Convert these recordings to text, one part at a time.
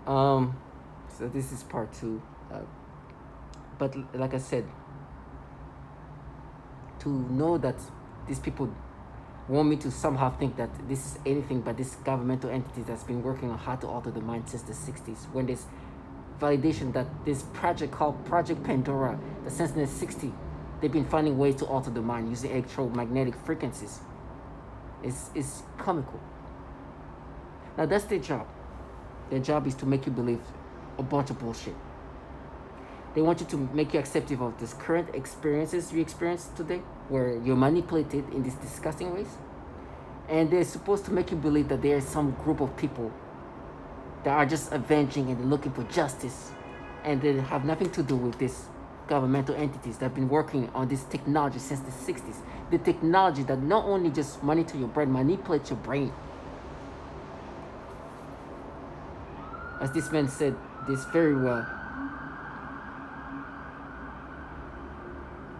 So this is part two. But like I said, to know that these people want me to somehow think that this is anything but this governmental entity that's been working on how to alter the mind since the 60s, when there's validation that this project called Project Pandora, that since the 60s, they've been finding ways to alter the mind using electromagnetic frequencies. It's comical. Now that's their job. Their job is to make you believe a bunch of bullshit. They want you to make you accepting of this current experiences you experience today, where you're manipulated in these disgusting ways. And they're supposed to make you believe that there is some group of people that are just avenging and looking for justice. And they have nothing to do with these governmental entities that have been working on this technology since the 60s. The technology that not only just monitor your brain, manipulates your brain. As this man said this very well.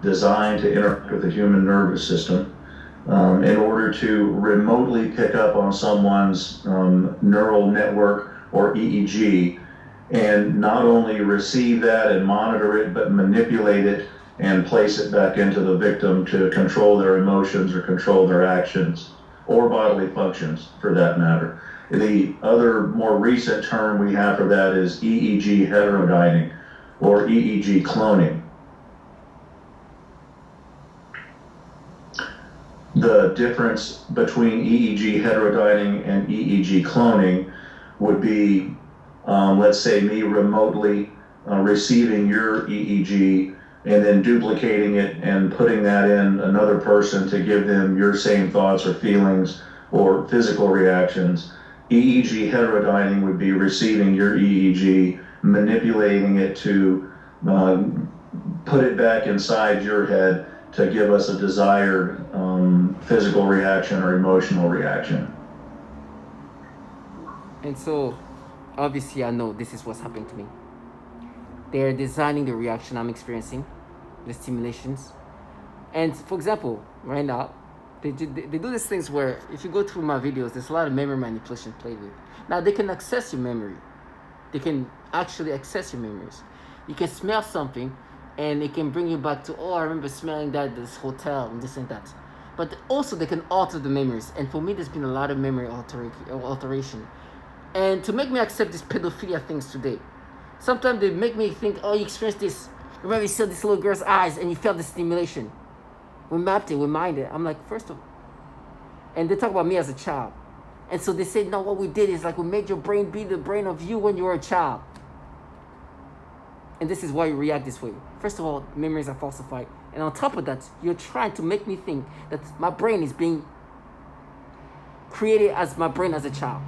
Designed to interact with the human nervous system in order to remotely pick up on someone's neural network or EEG, and not only receive that and monitor it, but manipulate it and place it back into the victim to control their emotions or control their actions or bodily functions for that matter. The other more recent term we have for that is EEG heterodyning or EEG cloning. The difference between EEG heterodyning and EEG cloning would be, let's say, me remotely receiving your EEG and then duplicating it and putting that in another person to give them your same thoughts or feelings or physical reactions. EEG heterodyning would be receiving your EEG, manipulating it to put it back inside your head to give us a desired physical reaction or emotional reaction. And so, obviously, I know this is what's happening to me. They're designing the reaction I'm experiencing, the stimulations. And for example, right now, they do these things where if you go through my videos, there's a lot of memory manipulation played with. Now, they can access your memory. They can actually access your memories. You can smell something, and it can bring you back to, oh, I remember smelling that at this hotel and this and that. But also they can alter the memories. And for me, there's been a lot of memory alteration. And to make me accept these pedophilia things today, sometimes they make me think, oh, you experienced this. Remember you saw this little girl's eyes and you felt the stimulation. We mapped it, we mined it. I'm like, first of all. And they talk about me as a child. And so they say, no, what we did is like we made your brain be the brain of you when you were a child. And this is why you react this way. First of all, memories are falsified. And on top of that, you're trying to make me think that my brain is being created as my brain as a child.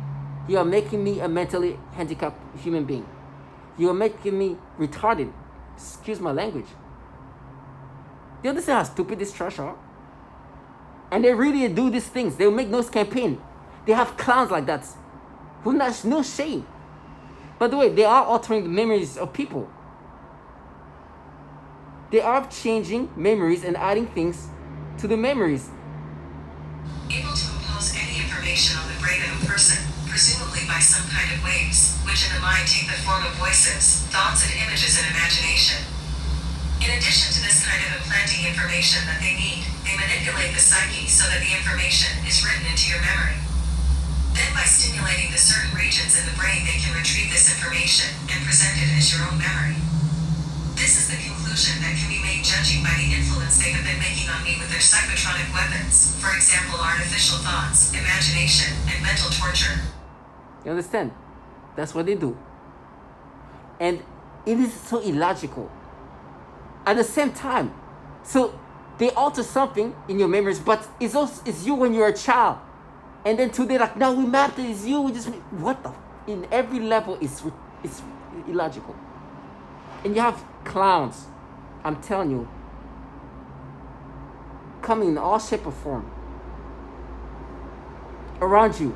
You are making me a mentally handicapped human being. You are making me retarded. Excuse my language. Do you understand how stupid this trash are? And they really do these things. They'll make noise campaign. They have clowns like that who has no shame. By the way, they are altering the memories of people. They are changing memories and adding things to the memories. Able to impose any information on the brain of a person, presumably by some kind of waves, which in the mind take the form of voices, thoughts and images and imagination. In addition to this kind of implanting information that they need, they manipulate the psyche so that the information is written into your memory. Then by stimulating the certain regions in the brain, they can retrieve this information and present it as your own memory. This is the conclusion that can be made judging by the influence they have been making on me with their psychotronic weapons, for example, artificial thoughts, imagination, and mental torture. You understand? That's what they do. And it is so illogical. At the same time, so they alter something in your memories, but it's you when you're a child. And then today, like, now we mapped it, it's you, we just, what the, in every level, it's illogical. And you have clowns, I'm telling you, coming in all shape or form around you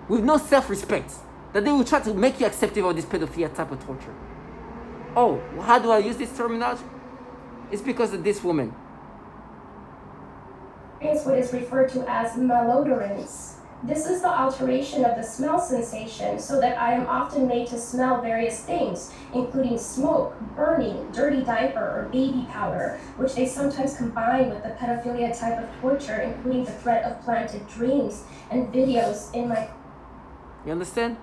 with no self-respect, that they will try to make you accepting of this pedophilia type of torture. Oh, how do I use this terminology? It's because of this woman. It's what is referred to as malodorance. This is the alteration of the smell sensation, so that I am often made to smell various things, including smoke, burning, dirty diaper, or baby powder, which they sometimes combine with the pedophilia type of torture, including the threat of planted dreams and videos in my... You understand?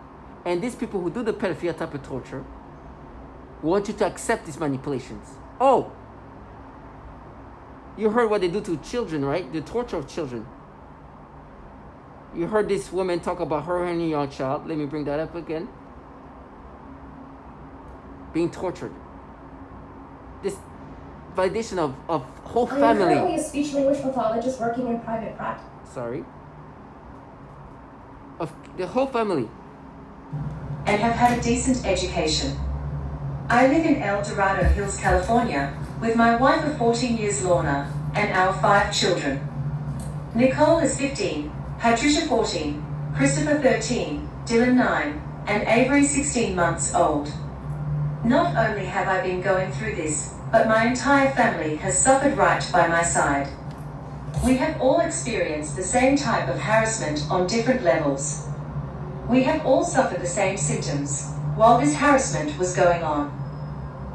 And these people who do the pedophilia type of torture want you to accept these manipulations. Oh, you heard what they do to children, right? The torture of children. You heard this woman talk about her and a young child. Let me bring that up again. Being tortured. This validation of whole family. I am currently a speech language pathologist working in private practice. Sorry. Of the whole family. And have had a decent education. I live in El Dorado Hills, California, with my wife of 14 years, Lorna, and our 5 children. Nicole is 15, Patricia 14, Christopher 13, Dylan 9, and Avery 16 months old. Not only have I been going through this, but my entire family has suffered right by my side. We have all experienced the same type of harassment on different levels. We have all suffered the same symptoms while this harassment was going on.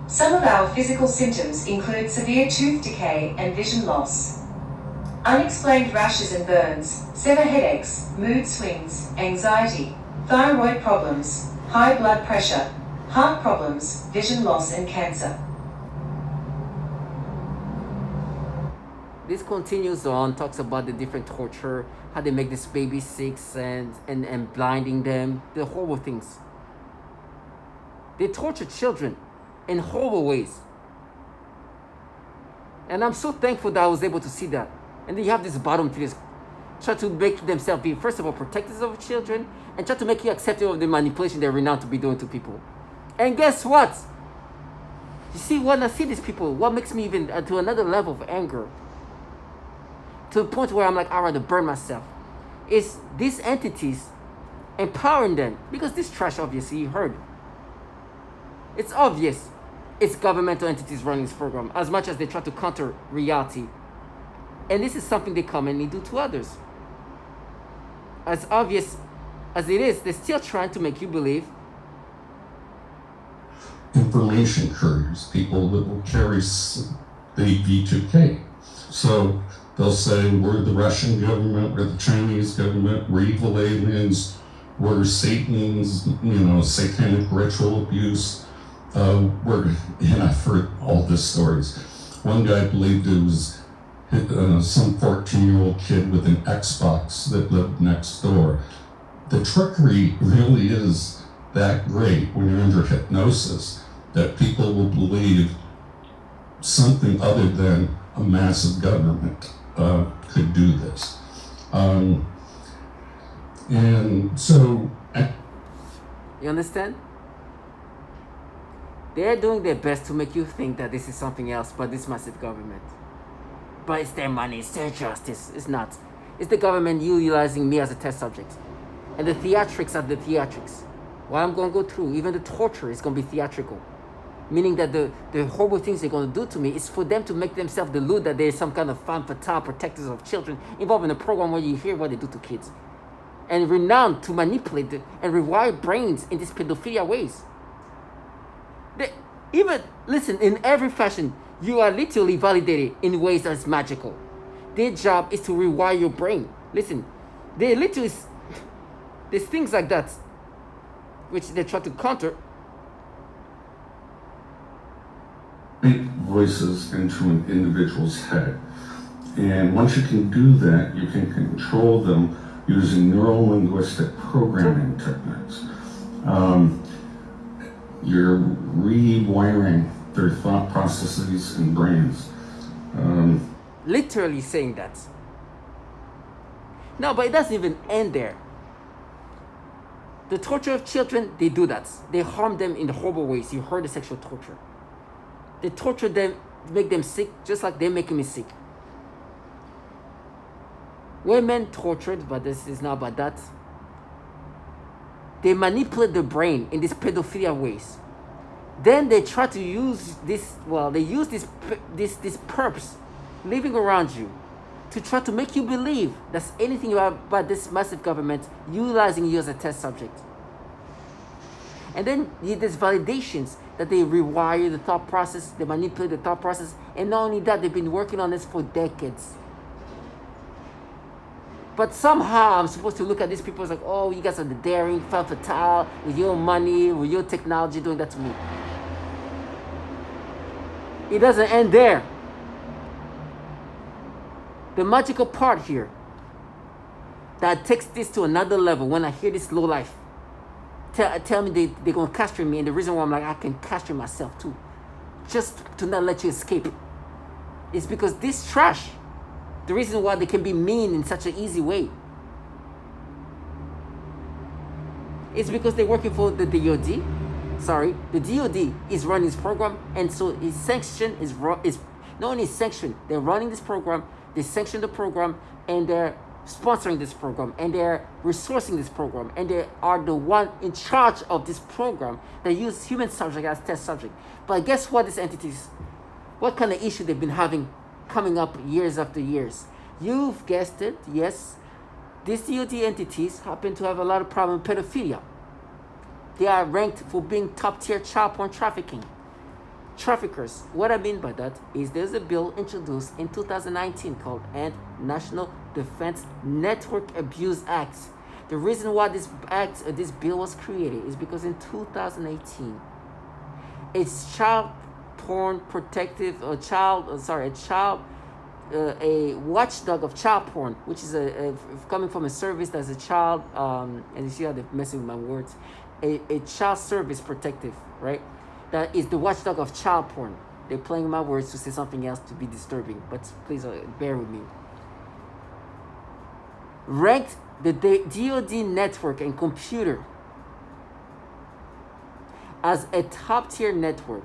Some of our physical symptoms include severe tooth decay and vision loss, unexplained rashes and burns, severe headaches, mood swings, anxiety, thyroid problems, high blood pressure, heart problems, vision loss, and cancer. This continues on, talks about the different torture, how they make this baby sick and blinding them, the horrible things. They torture children in horrible ways. And I'm so thankful that I was able to see that. And then you have this bottom feeders try to make themselves be, first of all, protectors of children, and try to make you accepting of the manipulation they're renowned to be doing to people. And guess what? You see, when I see these people, what makes me even to another level of anger, to the point where I'm like, I'd rather burn myself, is these entities empowering them. Because this trash, obviously, you heard. It's obvious it's governmental entities running this program, as much as they try to counter reality. And this is something they commonly do to others. As obvious as it is, they're still trying to make you believe. Information couriers, people that will carry the V2K. So they'll say, we're the Russian government, we're the Chinese government, we're evil aliens, we're Satan's, satanic ritual abuse. And I've heard all these stories. One guy believed it was some 14-year-old kid with an Xbox that lived next door. The trickery really is that great when you're under hypnosis, that people will believe something other than a massive government could do this. And so... You understand? They're doing their best to make you think that this is something else but this massive government. But it's their money, it's their justice. It's not. It's the government utilizing me as a test subject. And the theatrics are the theatrics. What I'm going to go through, even the torture, is going to be theatrical. Meaning that the horrible things they're going to do to me is for them to make themselves delude that there's some kind of femme fatale protectors of children involved in a program where you hear what they do to kids. And renowned to manipulate and rewire brains in these pedophilia ways. Even, listen, in every fashion, you are literally validated in ways that's magical. Their job is to rewire your brain. Listen, they literally, there's things like that, which they try to counter. Voices into an individual's head. And once you can do that, you can control them using neuro-linguistic programming techniques. You're rewiring their thought processes and brains. Literally saying that. No, but it doesn't even end there. The torture of children, they do that. They harm them in horrible ways. You heard the sexual torture. They torture them, make them sick, just like they're making me sick. Women tortured, but this is not about that. They manipulate the brain in these pedophilia ways. Then they try to use this, they use these perps living around you to try to make you believe that's anything about this massive government utilizing you as a test subject. And then there's validations that they rewire the thought process, they manipulate the thought process, and not only that, they've been working on this for decades. But somehow I'm supposed to look at these people as like, oh, you guys are the daring, femme fatale, with your money, with your technology, doing that to me. It doesn't end there. The magical part here that takes this to another level when I hear this low life tell me they're going to castrate me, and the reason why I'm like, I can castrate myself too, just to not let you escape, is because this trash, the reason why they can be mean in such an easy way, is because they're working for the DOD. The DOD is running this program, and so his sanction is not only sanctioned, they're running this program, they sanction the program, and they're sponsoring this program, and they're resourcing this program, and they are the one in charge of this program. They use human subject as test subject. But guess what, these entities, what kind of issue they've been having coming up years after years? You've guessed it, yes. These DOD entities happen to have a lot of problem with pedophilia. They are ranked for being top-tier child porn traffickers. What I mean by that is there's a bill introduced in 2019 called National Defense Network Abuse Act. The reason why this bill was created is because in 2018, it's child porn protective, a watchdog of child porn, which is coming from a service that's a child, and you see how they're messing with my words, a child service protective, right? That is the watchdog of child porn. They're playing my words to say something else to be disturbing, but please bear with me. Ranked the DOD network and computer as a top-tier network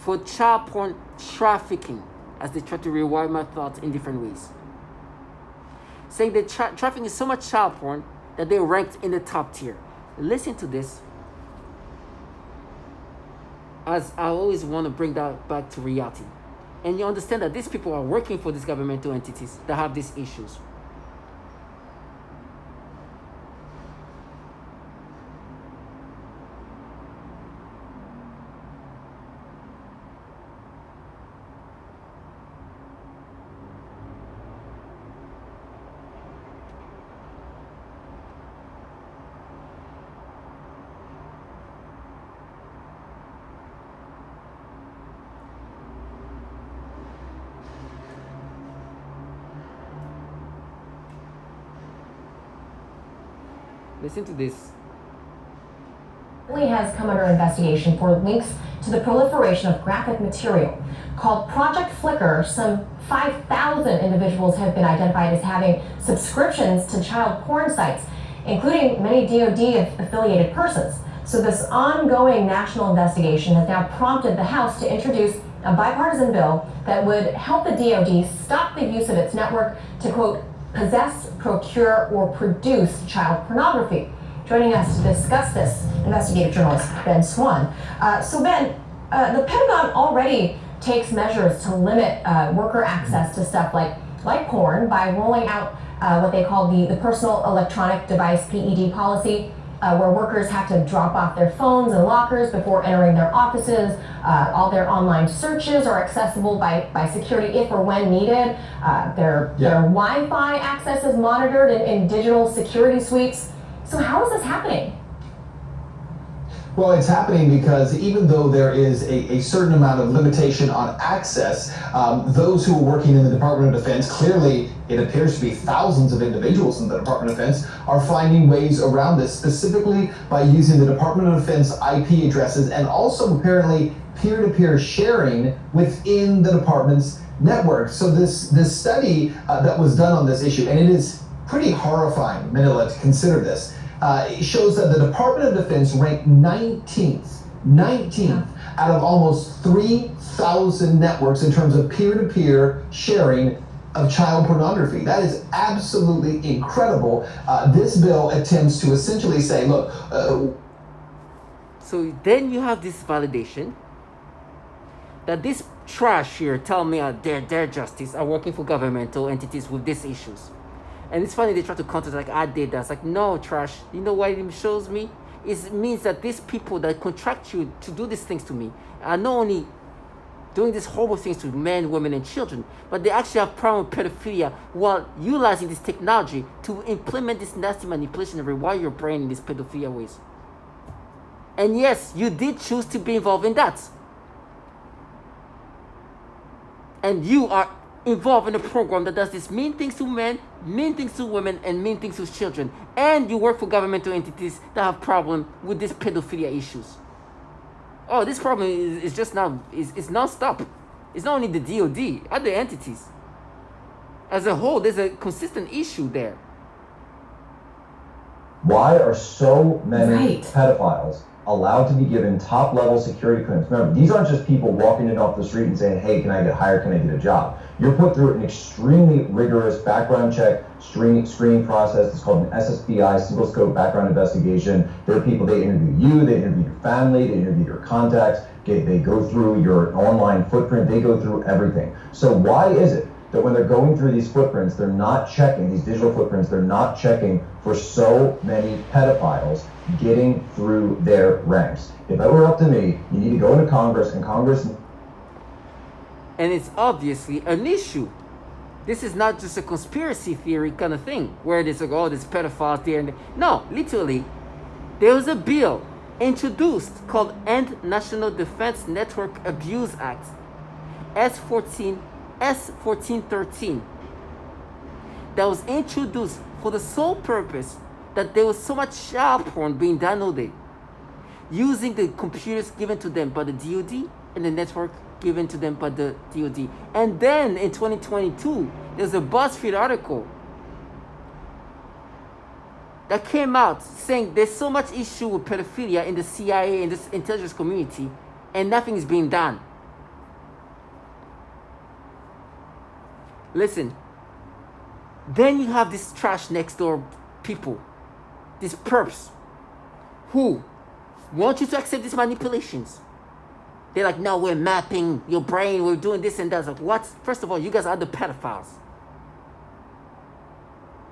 for child porn trafficking, as they try to rewire my thoughts in different ways. Saying that trafficking is so much child porn that they're ranked in the top tier. Listen to this, as I always want to bring that back to reality. And you understand that these people are working for these governmental entities that have these issues. Listen to this. Has come under investigation for links to the proliferation of graphic material. Called Project Flicker, some 5,000 individuals have been identified as having subscriptions to child porn sites, including many DoD-affiliated persons. So this ongoing national investigation has now prompted the House to introduce a bipartisan bill that would help the DoD stop the use of its network to, quote, possess, procure, or produce child pornography. Joining us to discuss this, investigative journalist Ben Swan. So Ben, the Pentagon already takes measures to limit worker access to stuff like porn by rolling out what they call the Personal Electronic Device PED policy, where workers have to drop off their phones and lockers before entering their offices. All their online searches are accessible by security if or when needed. Their Wi-Fi access is monitored in digital security suites. So how is this happening? Well, it's happening because even though there is a certain amount of limitation on access, those who are working in the Department of Defense, clearly it appears to be thousands of individuals in the Department of Defense, are finding ways around this, specifically by using the Department of Defense IP addresses and also apparently peer-to-peer sharing within the department's network. So this study that was done on this issue, and it is pretty horrifying, Manila, to consider this. It shows that the Department of Defense ranked 19th out of almost 3,000 networks in terms of peer-to-peer sharing of child pornography. That is absolutely incredible. This bill attempts to essentially say, look... So then you have this validation that this trash here tell me their justice are working for governmental entities with these issues. And it's funny they try to counter like I did that. It's like, no, trash. You know what it shows me? It means that these people that contract you to do these things to me are not only doing these horrible things to men, women, and children, but they actually have problem with pedophilia while utilizing this technology to implement this nasty manipulation and rewire your brain in these pedophilia ways. And yes, you did choose to be involved in that. And you are involved in a program that does these mean things to men, mean things to women, and mean things to children. And you work for governmental entities that have problem with these pedophilia issues. Oh, this problem is just now, is non-stop. It's not only the DOD, other entities. As a whole, there's a consistent issue there. Why are so many pedophiles allowed to be given top-level security clearance? Remember, these aren't just people walking in off the street and saying, hey, can I get hired, can I get a job? You're put through an extremely rigorous background check, screening process. It's called an SSBI, single scope background investigation. There are people, they interview you, they interview your family, they interview your contacts, they go through your online footprint, they go through everything. So why is it that when they're going through these footprints, they're not checking, these digital footprints, they're not checking for so many pedophiles getting through their ranks? If it were up to me, you need to go into Congress, and Congress... And it's obviously an issue. This is not just a conspiracy theory kind of thing, where there's like, oh, there's pedophiles there and there. No, literally, there was a bill introduced called End National Defense Network Abuse Act, S1413, that was introduced for the sole purpose that there was so much child porn being downloaded using the computers given to them by the DOD and the network given to them by the DOD. And then in 2022, there's a BuzzFeed article that came out saying there's so much issue with pedophilia in the CIA and this intelligence community, and nothing is being done. Listen, then you have this trash next door people, these perps, who want you to accept these manipulations. They're like, no, we're mapping your brain, we're doing this and that. It's like, what? First of all, you guys are the pedophiles.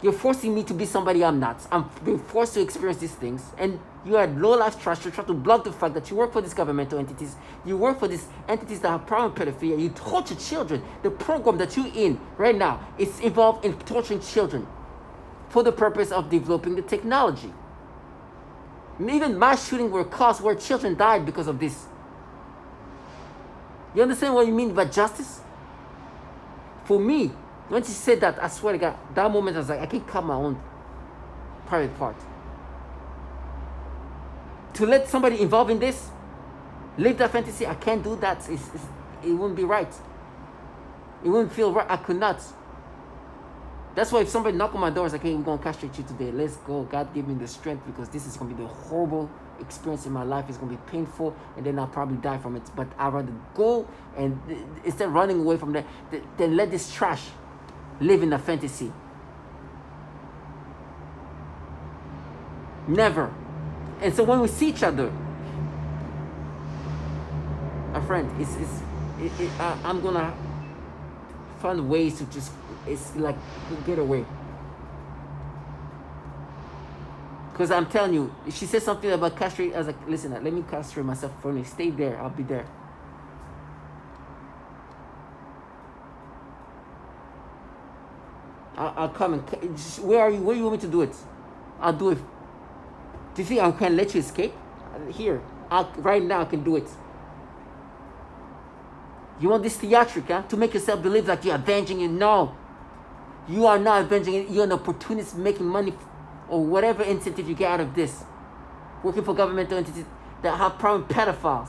You're forcing me to be somebody I'm not. I'm being forced to experience these things. And you are low-life trash. You try to block the fact that you work for these governmental entities. You work for these entities that have problem with pedophilia. You torture children. The program that you're in right now is involved in torturing children for the purpose of developing the technology. Even mass shootings were caused where children died because of this. You understand what you mean by justice? For me, when she said that, I swear to God, that moment I was like, I can't cut my own private part. To let somebody involved in this, live that fantasy, I can't do that. It wouldn't be right. It wouldn't feel right. I could not. That's why if somebody knock on my door, it's like, hey, we're going to castrate you today. Let's go. God give me the strength, because this is going to be the horrible experience in my life. It's going to be painful, and then I'll probably die from it. But I'd rather go, and instead of running away from that, then let this trash live in a fantasy. Never. And so when we see each other, a friend, I'm going to find ways to just, it's like, get away. Because I'm telling you, she said something about castrate. I was like, listen, let me castrate myself for me. Stay there. I'll be there. I'll come and... Where are you? Where do you want me to do it? I'll do it. Do you think I can let you escape? Here. Right now I can do it. You want this theatric, huh? To make yourself believe like you're avenging it? No. You are not avenging it. You're an opportunist making money or whatever incentive you get out of this. Working for governmental entities that have problem with pedophiles.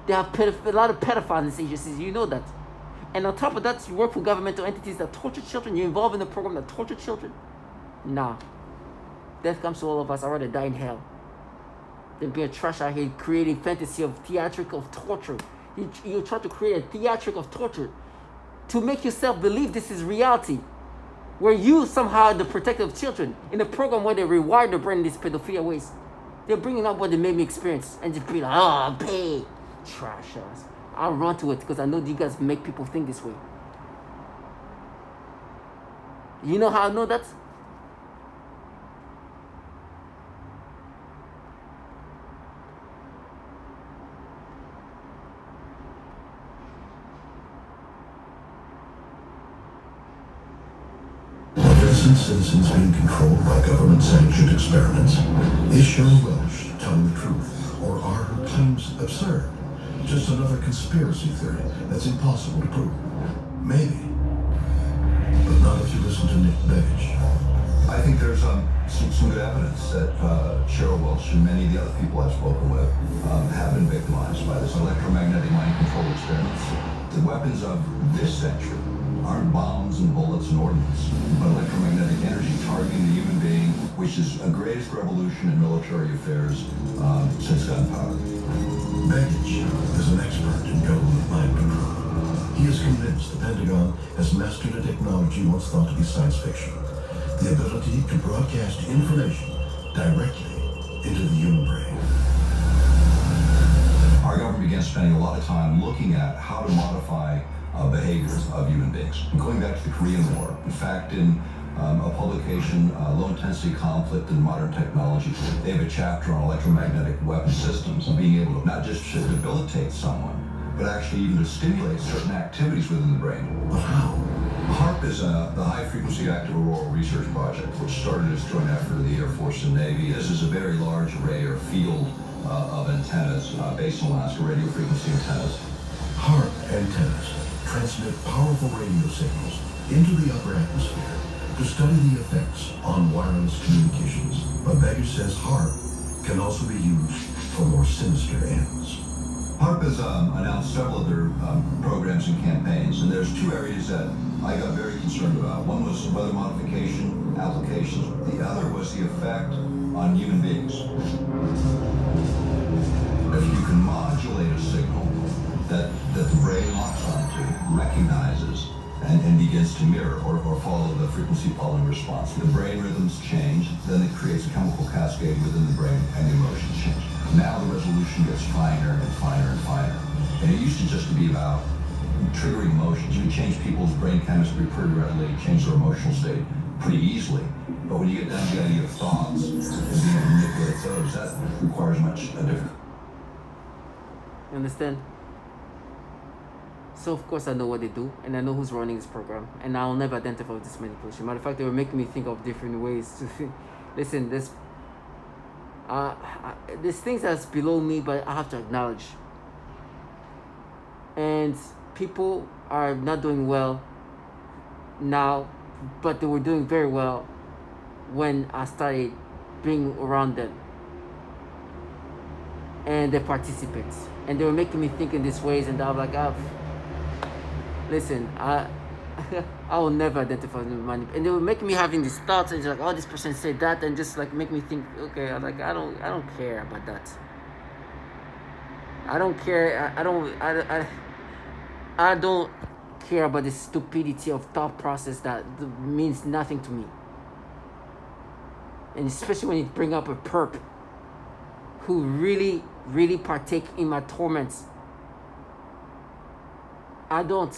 They have a lot of pedophiles in these agencies. You know that. And on top of that, you work for governmental entities that torture children. You're involved in a program that torture children. Nah. Death comes to all of us. I'd rather die in hell than be a trash out here creating fantasy of theatric of torture. You try to create a theatric of torture to make yourself believe this is reality, where you somehow are the protector of children in a program where they rewire the brain in these pedophilia ways. They're bringing up what they made me experience and just be like, oh, pay. Trash ass. I'll run to it because I know you guys make people think this way. You know how I know that? Citizens being controlled by government-sanctioned experiments? Is Cheryl Welsh telling the truth, or are her claims absurd? Just another conspiracy theory that's impossible to prove. Maybe. But not if you listen to Nick Begich. I think there's some good evidence that Cheryl Welsh and many of the other people I've spoken with have been victimized by this electromagnetic mind control experiments. The weapons of this century aren't bombs and bullets and ordnance, but electromagnetic energy targeting the human being, which is the greatest revolution in military affairs since gunpowder. Begich is an expert in government mind control. He is convinced the Pentagon has mastered a technology once thought to be science fiction. The ability to broadcast information directly into the human brain. Our government began spending a lot of time looking at how to modify behaviors of human beings. Going back to the Korean War, in fact, in a publication, Low Intensity Conflict and Modern Technology, they have a chapter on electromagnetic weapon systems and being able to not just to debilitate someone, but actually even to stimulate certain activities within the brain. But how? HARP is the High Frequency Active Auroral Research Project, which started as a joint effort of the Air Force and Navy. This is a very large array or field of antennas based on Alaska radio frequency antennas. HARP antennas transmit powerful radio signals into the upper atmosphere to study the effects on wireless communications. But Begich says HARP can also be used for more sinister ends. HARP has announced several other programs and campaigns, and there's two areas that I got very concerned about. One was weather modification applications. The other was the effect on human beings. If you can modulate a signal that the brain locks onto, recognizes, and begins to mirror or follow the frequency following response. The brain rhythms change, then it creates a chemical cascade within the brain and the emotions change. Now the resolution gets finer and finer and finer. And it used to just to be about triggering emotions. You can change people's brain chemistry pretty readily, change their emotional state pretty easily. But when you get down to the idea of thoughts and being able to manipulate those, that requires much different. You understand? So of course I know what they do, and I know who's running this program, and I'll never identify with this manipulation. Matter of fact, they were making me think of different ways to think. Listen, there's things that's below me, but I have to acknowledge. And people are not doing well now, but they were doing very well when I started being around them. And the participants, and they were making me think in these ways, and I was like, listen, I will never identify with money. And they were making me having these thoughts, and just like, oh, this person said that, and just like make me think, okay, I'm like, I don't care about that. I don't care. I don't care about the stupidity of thought process that means nothing to me. And especially when you bring up a perp who really, really partake in my torments. I don't.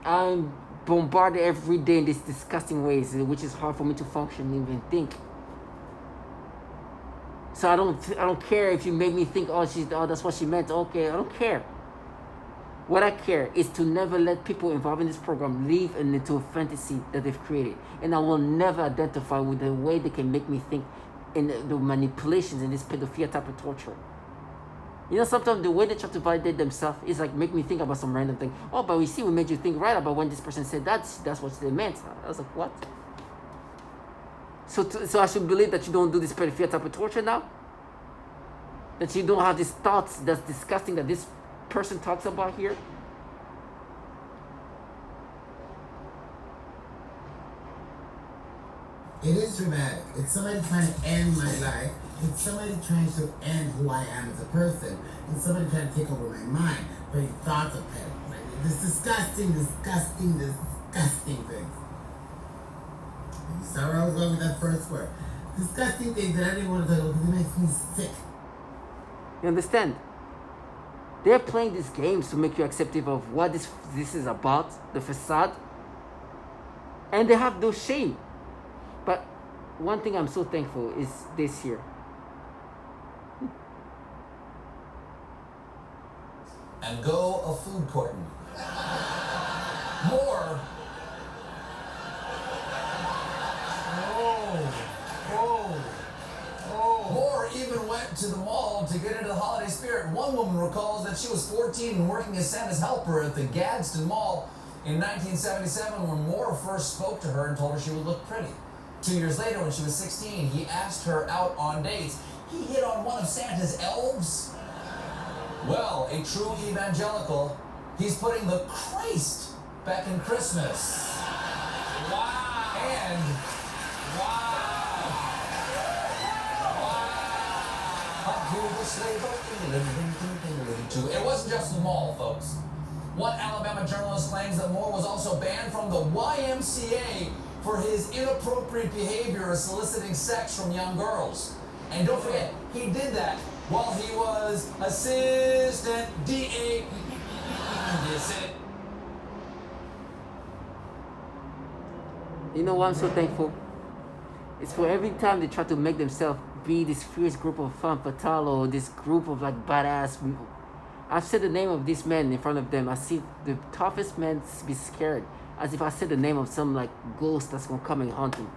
I'm bombarded every day in these disgusting ways, which is hard for me to function and even think. So I don't care if you make me think, oh that's what she meant. Okay, I don't care. What I care is to never let people involved in this program live into a fantasy that they've created. And I will never identify with the way they can make me think in the manipulations in this pedophilia type of torture. You know, sometimes the way they try to validate themselves is like make me think about some random thing. Oh, but we made you think right about when this person said that's what they meant. I was like, what? So I should believe that you don't do this pedophilia type of torture now? That you don't have these thoughts that's disgusting that this person talks about here? It is dramatic. It's somebody trying to end my life. It's somebody trying to end who I am as a person. It's somebody trying to take over my mind. But thoughts of it. This disgusting thing. You saw where I was going with that first word. Disgusting things that I didn't want to talk about because it makes me sick. You understand? They're playing these games to make you accepting of what this is about, the facade. And they have no shame. But one thing I'm so thankful is this here. And go a food courting. More. Moore even went to the mall to get into the holiday spirit. One woman recalls that she was 14 and working as Santa's helper at the Gadsden Mall in 1977 when Moore first spoke to her and told her she would look pretty. 2 years later, when she was 16, he asked her out on dates. He hit on one of Santa's elves. Well, a true evangelical, he's putting the Christ back in Christmas. Wow. And it wasn't just the mall, folks. One Alabama journalist claims that Moore was also banned from the YMCA for his inappropriate behavior of soliciting sex from young girls. And don't forget, he did that while he was assistant DA. You know why I'm so thankful? It's for every time they try to make themselves be this fierce group of femme fatale or this group of like badass. I've said the name of this man in front of them. I see the toughest men be scared, as if I said the name of some like ghost that's gonna come and haunt them.